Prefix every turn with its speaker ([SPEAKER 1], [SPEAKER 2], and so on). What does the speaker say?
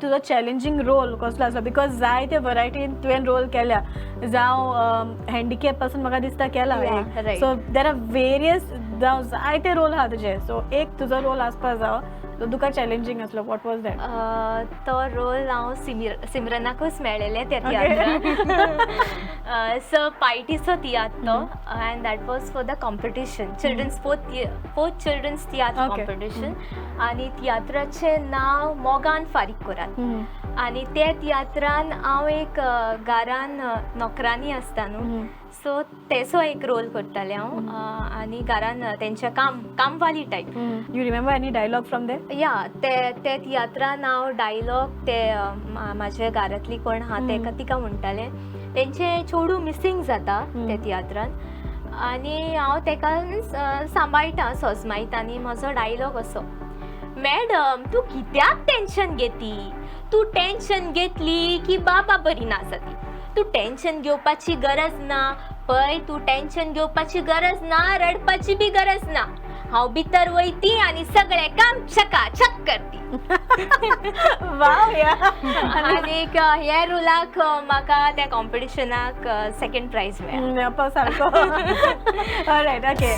[SPEAKER 1] तुजो challenging role कसलो आसलो बिकॉज जाय ते वरायटीन तुवें रोल केल्या जावं हँडिकॅप पासून म्हाका दिसता केला
[SPEAKER 2] Yeah, right.
[SPEAKER 1] So there are various जावं जायते रोल आहा तुजे सो एक तुजो रोल आसपा जावो तो तुका चॅलेंजींग आसलो वॉट वॉज दॅट
[SPEAKER 2] तो रोल हांव सिमरनाकूच मेळ्ळेले त्या तियात्रान सो पायटीचो तियात्र तो and that was for the competition children's fourth children's tiatr
[SPEAKER 1] Okay.
[SPEAKER 2] Competition आनी तियात्राचें नांव मोगान फारीक कोरात आनी ते तियात्रान हांव एक घरान नोकरानी आसता न्हू सो तेचो एक रोल करतालें हांव आनी घरान तेंच्या कामवाली type
[SPEAKER 1] you remember any dialogue from the
[SPEAKER 2] या ते तियात्रान हांव डायलॉग ते म्हाजे घरांतली कोण आहा तेका तिका म्हणटालें तेंचें चेडूं मिसींग जाता ते तियात्रान आनी हांव तेका सांबाळटा सोजमायता आनी म्हजो डायलॉग असो मॅडम तूं कित्याक टेन्शन घेती तूं टेन्शन घेतली की बाबा बरी ना जाती तूं टेन्शन घेवपाची गरज ना पळय तूं टेन्शन घेवपाची गरज ना रडपाची बी गरज ना हांव भितर वयती आनी सगळें काम चकाचक करती
[SPEAKER 1] वाव या
[SPEAKER 2] आनीक हे रोलाक म्हाका त्या कॉम्पिटिशनाक सेकंड प्रायज मेळ्ळा
[SPEAKER 1] सारको ऑलरायट ओके